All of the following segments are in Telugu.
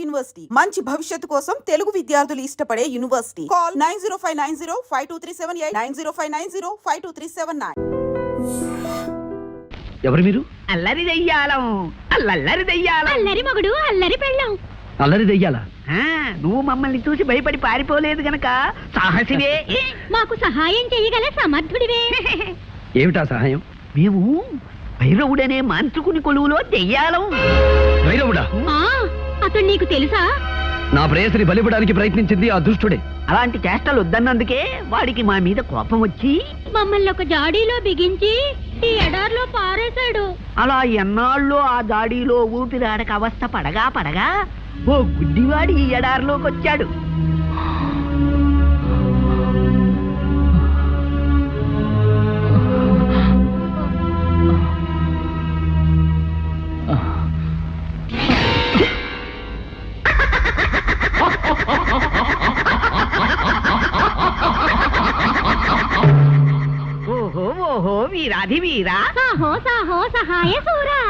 యూనివర్సిటీ మంచి భవిష్యత్తు కోసం తెలుగు విద్యార్థులు ఇష్టపడే యూనివర్సిటీ. కాల్ 9059052378 9059052379. ఎవరు మీరు? అల్లరి దెయ్యాలం, అల్లరి దెయ్యాలం, అల్లరి మగుడు, అల్లరి పెళ్ళం. అల్లరి దెయ్యాలా? నువ్వు మమ్మల్ని చూసి భయపడి పారిపోలేదు గనక సాహసివే. మాకు సహాయం చేయగల సమర్థుడివే. ఏమిటా సహాయం? మేము భైరవుడనే మాంత్రికుని కొలువులో దెయ్యాలం. భైరవుడా? అతడు నీకు తెలుసా? నా ప్రేయసిని బలిపడానికి ప్రయత్నించింది ఆ దుష్టుడే. అలాంటి చేష్టలు వద్దన్నందుకే వాడికి మా మీద కోపం వచ్చి మమ్మల్ని ఒక జాడీలో బిగించి ఈ ఎడార్లో పారేశాడు. అలా ఎన్నాళ్ళు ఆ దాడిలో ఊపిరాడక అవస్థ పడగా పడగా ఓ గుడ్డివాడి ఈ ఎడారిలోకి వచ్చాడు. ఓహో ఓహో వీరాధి వీరా, సాహో సాహో సహాయ సూరా.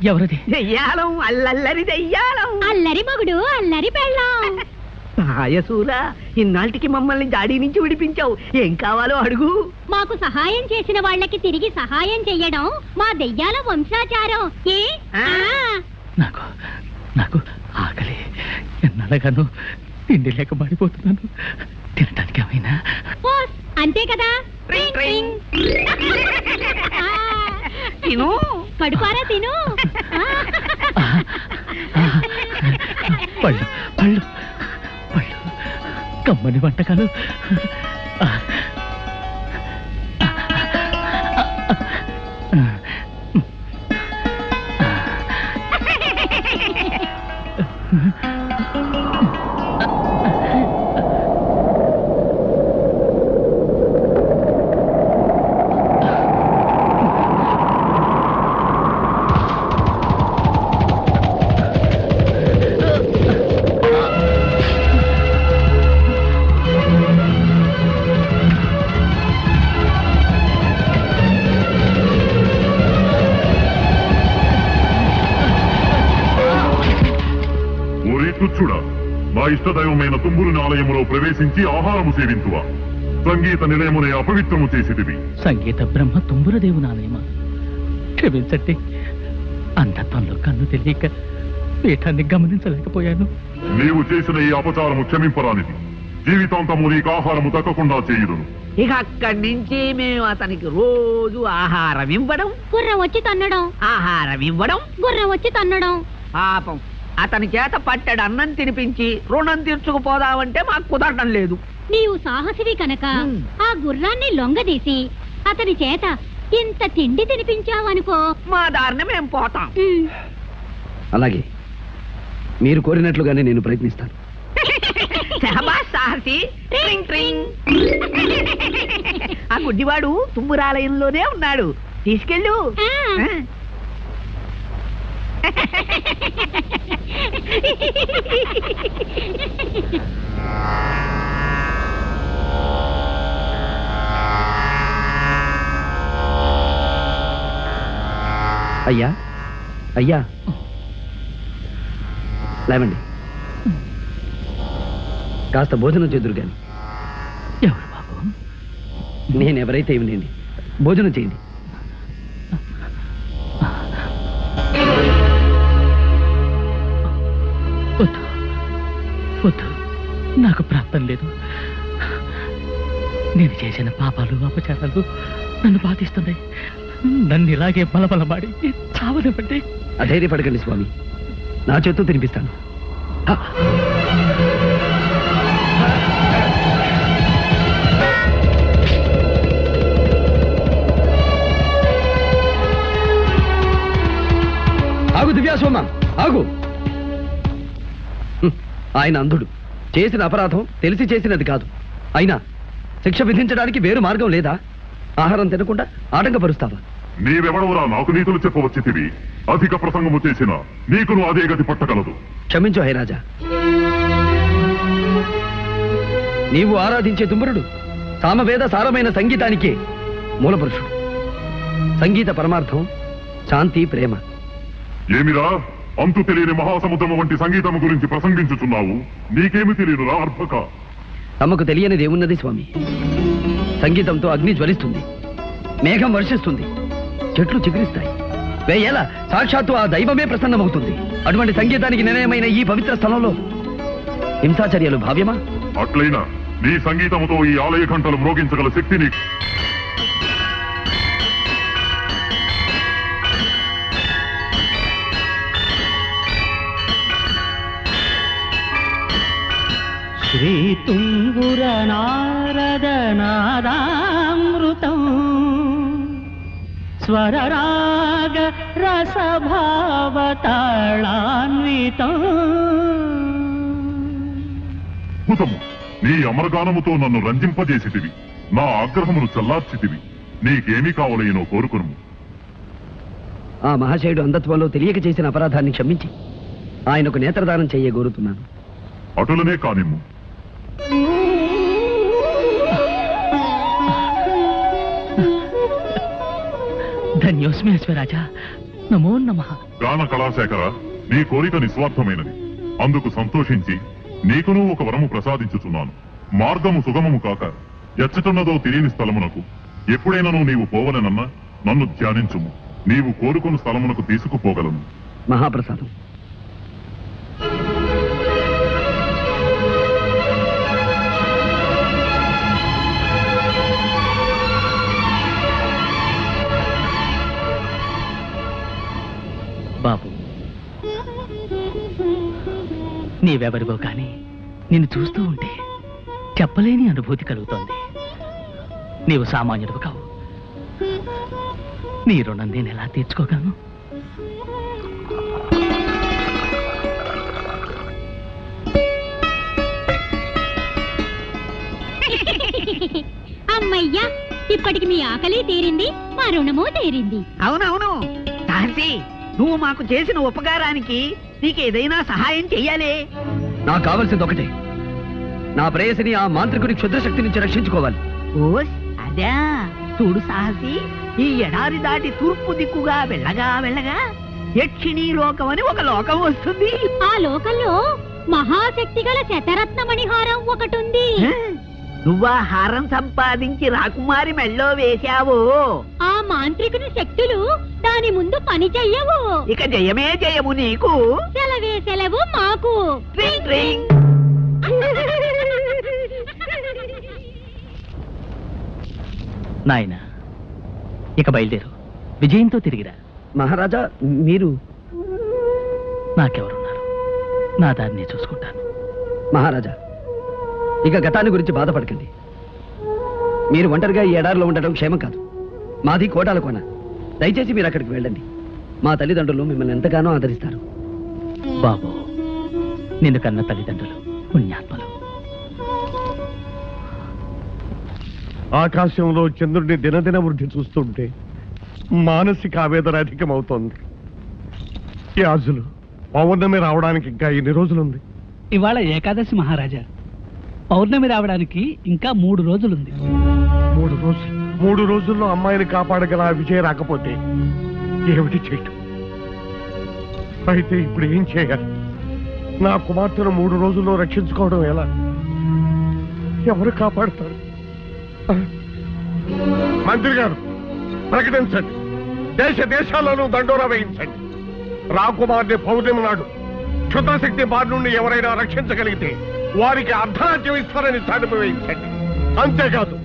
ఎవరది? దెయ్యాలం, అల్లరి దెయ్యాలం, అల్లరి మగుడు, అల్లరి పెళ్ళం. సహాయసూరా, ఇన్నాళ్ళకి మమ్మల్ని జాడీ నుంచి విడిపించావు. ఏం కావాలో అడుగు. మాకు సహాయం చేసిన వాళ్ళకి తిరిగి సహాయం చెయ్యడం మా దెయ్యాల వంశాచారం. నాకు ఆకలి, ఎన్నడగాను తిండి లేక పడిపోతున్నాను. తినటానికి ఏమైనా? అంతే కదా. ట్రింగ్ ట్రింగ్. తిను, కడుపారా తిను. పళ్ళు పళ్ళు పళ్ళు, కమ్మని వంటకాలు. తుచ్చుడా, మా ఇష్టదైవమైన తుంబురుని ఆలయములో ప్రవేశించి ఆహారము సేవింతువా? సంగీత నిలయమునే అపవిత్రము చేసిదివి. సంగీత బ్రహ్మ తుంబురదేవుని ఆలయమా? క్షమించండి, అంధత్వంలో కన్ను తెలియక పీఠాన్ని గమనించలేకపోయాను. నీవు చేసిన ఈ అపచారము క్షమింపరానిది. జీవితాంతము నీకు ఆహారము తక్కకుండా చేయుదును. ఇక అక్కడి నుంచి మేము అతనికి రోజు ఆహారం ఇవ్వడం, గుర్రం వచ్చి తన్నడం, ఆహారం ఇవ్వడం, గుర్రం వచ్చి తన్నడం. పాపం అతని చేత పట్టెడు అన్నం తినిపించి రుణం తీర్చుకుపోదామంటే మాకు కుదరడం లేదు. నీవు సాహసివి కనుక ఆ గుర్రాన్ని లొంగదీసి అతని చేత ఇంత తిండి తినిపించావనుకో, మా దారిని మేము పోతాం. అలాగే, మీరు కోరినట్లుగానే నేను ప్రయత్నిస్తాను. శభాష్ సాహసి. ట్రింగ్ ట్రింగ్. ఆ గుడ్డివాడు తుమ్మురాలయంలోనే ఉన్నాడు, తీసుకెళ్ళు. అయ్యా అయ్యా, లేవండి, కాస్త భోజనం చేదురు గాని. ఎవరు బాబు? నేనెవరైతే ఏమిటండి, భోజనం చేయండి. వద్దు వద్దు, నాకు ప్రాప్తం లేదు. నేను చేసిన పాపాలు అపచారాలు నన్ను బాధిస్తున్నాయి. నన్ను ఇలాగే బలబలమాడి చావనివ్వండి. అధైర్యపడకండి స్వామి, నా చేత్తో తినిపిస్తాను. ఆగు దివ్యాసోమ, ఆగు. ఆయన అంధుడు, చేసిన అపరాధం తెలిసి చేసినది కాదు. అయినా శిక్ష విధించడానికి వేరు మార్గం లేదా? ఆహారం తినకుండా ఆటంకపరుస్తావా? నీవెవడవురా నాకు నీతులు చెప్పవచ్చితివి? అధిక ప్రసంగము చేసిన నీకును అదే గతి పట్టగలదు. క్షమించు హైరాజా. నీవు ఆరాధించే తుంబురుడు సామవేద సారమైన సంగీతానికే మూలపురుషుడు. సంగీత పరమార్థం శాంతి, ప్రేమ. ఏమిరా అంతు తెలియని మహాసముద్రము వంటి సంగీతము గురించి ప్రసంగించుచున్నావు. నీకేమి తెలియదురా అర్భక? తమకు తెలియనిది ఏమున్నది స్వామి? సంగీతంతో అగ్ని జ్వలిస్తుంది, మేఘం వర్షిస్తుంది, చెట్లు చిగురిస్తాయి, వేయేల సాక్షాత్తు ఆ దైవమే ప్రసన్నమవుతుంది. అటువంటి సంగీతానికి నిలయమైన ఈ పవిత్ర స్థలంలో హింసాచర్యలు భావ్యమా? అట్లయినా నీ సంగీతముతో ఈ ఆలయ ఘంటలు మ్రోగించగల శక్తి నీకు. శ్రీతుంగుర నారద నాదామృతం స్వరరాగ రసభావతాళాన్వితం. అద్భుతము! నీ అమరగానముతో నన్ను రంజింపజేసితివి, నా ఆగ్రహమును చల్లార్చితివి. నీకేమి కావలయనో కోరుకును. ఆ మహాశయుడు అంధత్వంలో తెలియక చేసిన అపరాధాన్ని క్షమించి ఆయనకు నేత్రదానం చేయగోరుతున్నాను. అటులనే కానిమ్ము. ధన్యోస్మి అశ్వరాజా, నమో నమః. గాన కళాశేఖర, నీ కోరిక నిస్వార్థమైనది. అందుకు సంతోషించి నీకును ఒక వరము ప్రసాదించుచున్నాను. మార్గము సుగమము కాక ఎచ్చటున్నదో తెలియని స్థలమునకు ఎప్పుడైనాను నీవు పోవలనన్నా నన్ను ధ్యానించుము. నీవు కోరుకున్న స్థలమునకు తీసుకుపోగలను. మహాప్రసాదం. బాబు, నీవెవరివో కానీ నిన్ను చూస్తూ ఉంటే చెప్పలేని అనుభూతి కలుగుతోంది. నీవు సామాన్యుడు కావు. నీ రుణం నేను ఎలా తీర్చుకోగలను? అమ్మయ్యా, ఇప్పటికి మీ ఆకలి తీరింది, మా రుణము తీరింది. అవునవును తాన్సీ, నువ్వు మాకు చేసిన ఉపకారానికి నీకేదైనా సహాయం చెయ్యాలి. నాకు కావలసింది ఒకటే, నా ప్రేయసిని ఆ మాంత్రికుడి క్షుద్రశక్తి నుంచి రక్షించుకోవాలి. ఓస్ అదా, చూడు సాహసి, ఈ ఎడారి దాటి తూర్పు దిక్కుగా వెళ్ళగా వెళ్ళగా యక్షిణీ లోకం అని ఒక లోకం వస్తుంది. ఆ లోకంలో మహాశక్తి గల శతరత్నమణిహారం ఒకటుంది. నువ్వా హారం సంపాదించి రాకుమారి మెళ్ళో వేశావు. ఆ మాంత్రికుని శక్తులు దాని ముందు పని చెయ్యవు. ఇక జయమే జయము నీకు. సెలవే సెలవు మాకు. ట్రింగ్ ట్రింగ్. నాయన, ఇక బయలుదేరు, విజయంతో తిరిగిరా. మహారాజా, మీరు? నాకెవరున్నారు? నా దాన్ని చూసుకుంటాను. మహారాజా, ఇక గతాన్ని గురించి బాధపడకండి. మీరు ఒంటరిగా ఈ ఎడారిలో ఉండటం క్షేమం కాదు. మాది కోటాల కోన. దయచేసి మీరు అక్కడికి వెళ్ళండి. మా తల్లిదండ్రులు మిమ్మల్ని ఎంతగానో ఆదరిస్తారు. బాబు, నిన్ను కన్న తల్లిదండ్రులు పుణ్యాత్మలు. ఆకాశంలో చంద్రుడిని దినదిన వృద్ధి చూస్తుంటే మానసిక ఆవేదన అధికమవుతోంది. ఈ ఆజులు పౌర్ణమి రావడానికి ఇంకా ఎన్ని రోజులుంది? ఇవాళ ఏకాదశి మహారాజా. పౌర్ణమి రావడానికి ఇంకా 3 రోజులుంది. 3 రోజులు? 3 రోజుల్లో అమ్మాయిని కాపాడగల ఆ విజయ రాకపోతే ఏమిటి చేయటం? అయితే ఇప్పుడు ఏం చేయాలి? నా కుమార్తెను 3 రోజుల్లో రక్షించుకోవడం ఎలా? ఎవరు కాపాడతారు? మంత్రి గారు, ప్రకటించండి. దేశ దేశాల్లోనూ దండోరా వేయించండి. రాకుమార్ని పౌర్ణమి నాడు క్షుద్రశక్తి బారి నుండి ఎవరైనా రక్షించగలిగితే వారికి అర్ధరాజ్యం ఇస్తారని చాటింపు వేయించండి. అంతేకాదు,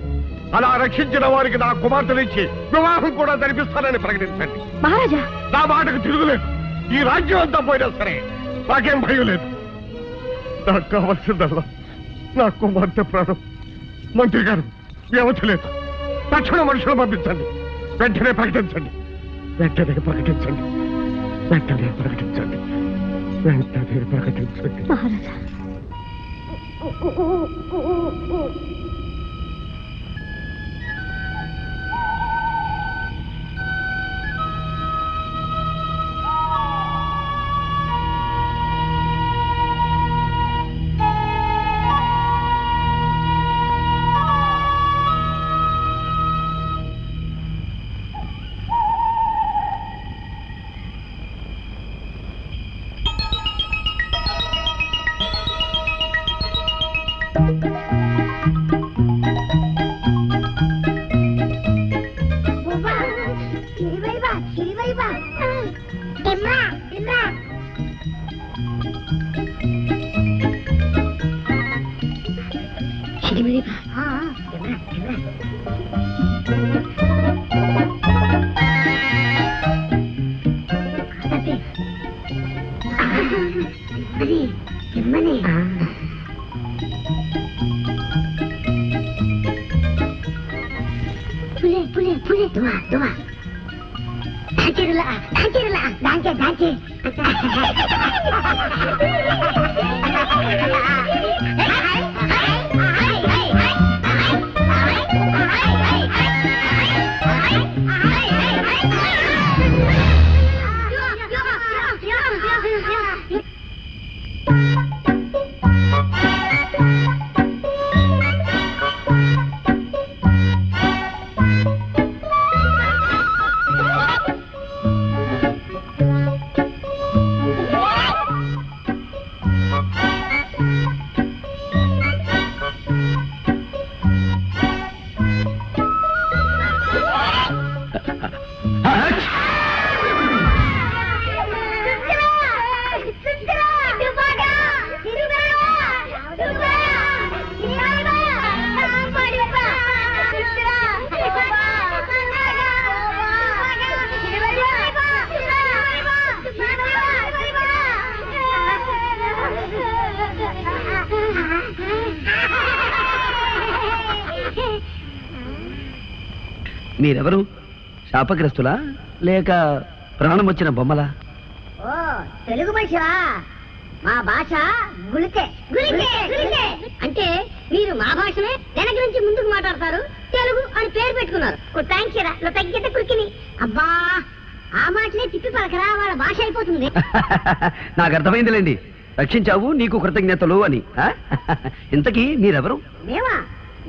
అలా రక్షించిన వారికి నా కుమార్తెనిచ్చి వివాహం కూడా జరిపిస్తారని ప్రకటించండి. మహారాజా, నా మాటకు తిరుగులేదు. ఈ రాజ్యం అంతా పోయినా సరే నాకేం భయం లేదు. నాకు కావాల్సిందల్లా నా కుమార్తె ప్రాణం. మంత్రి గారు, వ్యవధి లేదు. తక్షణ మనుషులు పంపించండి. వెంటనే ప్రకటించండి. వెంటనే ప్రకటించండి. వెంటనే ప్రకటించండి. వెంటనే ప్రకటించండి. మహారాజా. మీరెవరు? శాపగ్రస్తులా లేక ప్రాణం వచ్చిన బొమ్మలా? ఓ తెలుగు మనిషివా? మా భాష గుళికే గుళికే గుళికే అంటే మీరు మా భాషనే వెనక నుంచి ముందుకు మాట్లాడతారు, తెలుగు అని పేరు పెట్టుకున్నారు. థ్యాంక్స్ తగ్గిత కురికిని. అబ్బా ఆ మాటలే తిప్పి పలకరా, వాళ్ళ భాష అయిపోతుంది. నాకు అర్థమైందిలేండి, రక్షించావు నీకు కృతజ్ఞతలు అని. ఇంతకీ మీరెవరు? మేమా?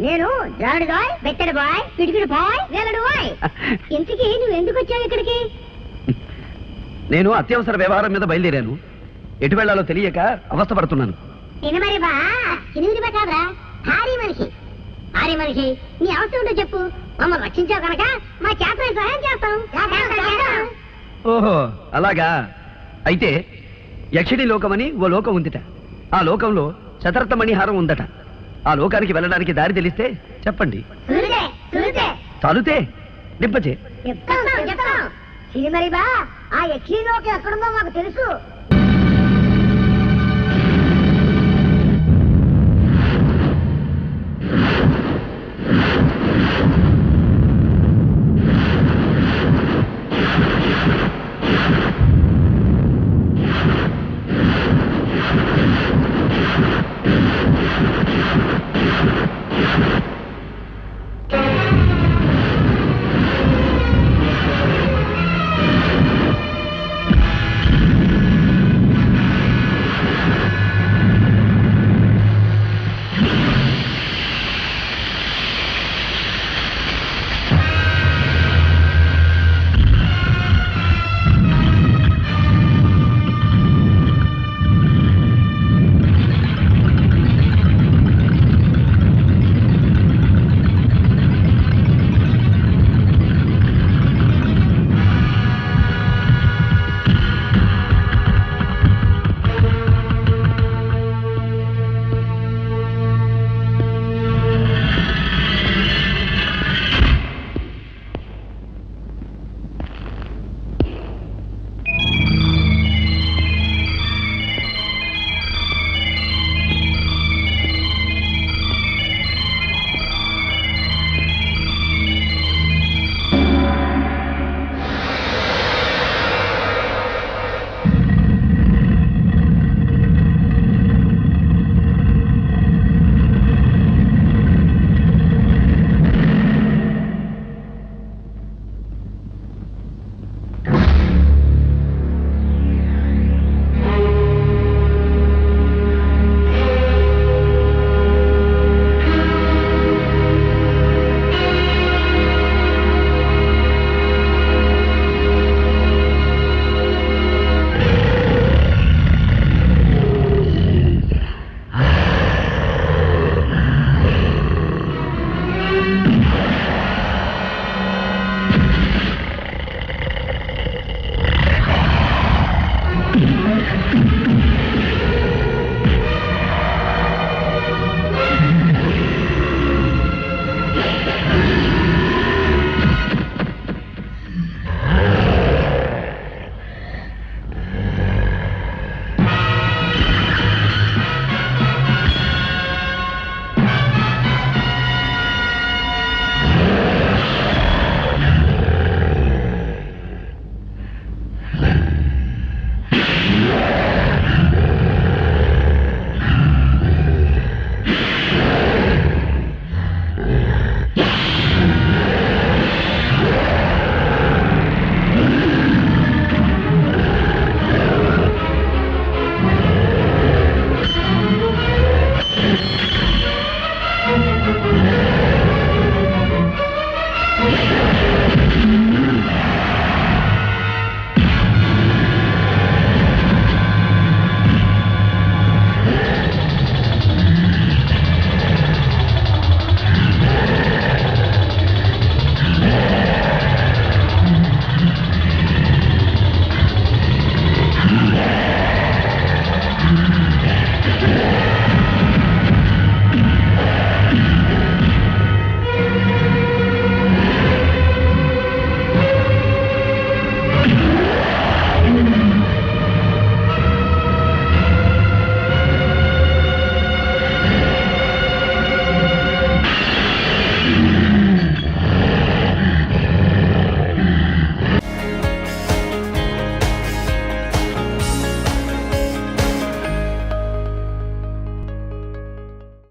నేను జాడు బాయ్, బెత్తడి బాయ్, పిడికిడి బాయ్, వేలడు బాయ్. ఇంతకీ నువ్వు ఎందుకు వచ్చావు ఇక్కడికి? నేను అత్యవసర వ్యవహారం మీద బయలుదేరాను. ఎటు వెళ్లాలో తెలియక అవస్థపడుతున్నాను. ఎనిమిది బా కాదురా, భారీ మనిషి. భారీ మనిషి, నీ అవసరం ఉంటే చెప్పు, మమ్మల్ని రక్షించావు కనుక మా చేత సహాయం చేస్తాం. ఓహో అలాగా. అయితే యక్షిణి లోకమని ఓ లోకం ఉందిట. ఆ లోకంలో శతరథ మణిహారం ఉందట. ఆ లోకానికి వెళ్ళడానికి దారి తెలిస్తే చెప్పండి. చదువుతే నింపచే చెప్తాం. సిరిమరి బా, ఆ యక్షిలోకి ఎక్కడుందో మాకు తెలుసు.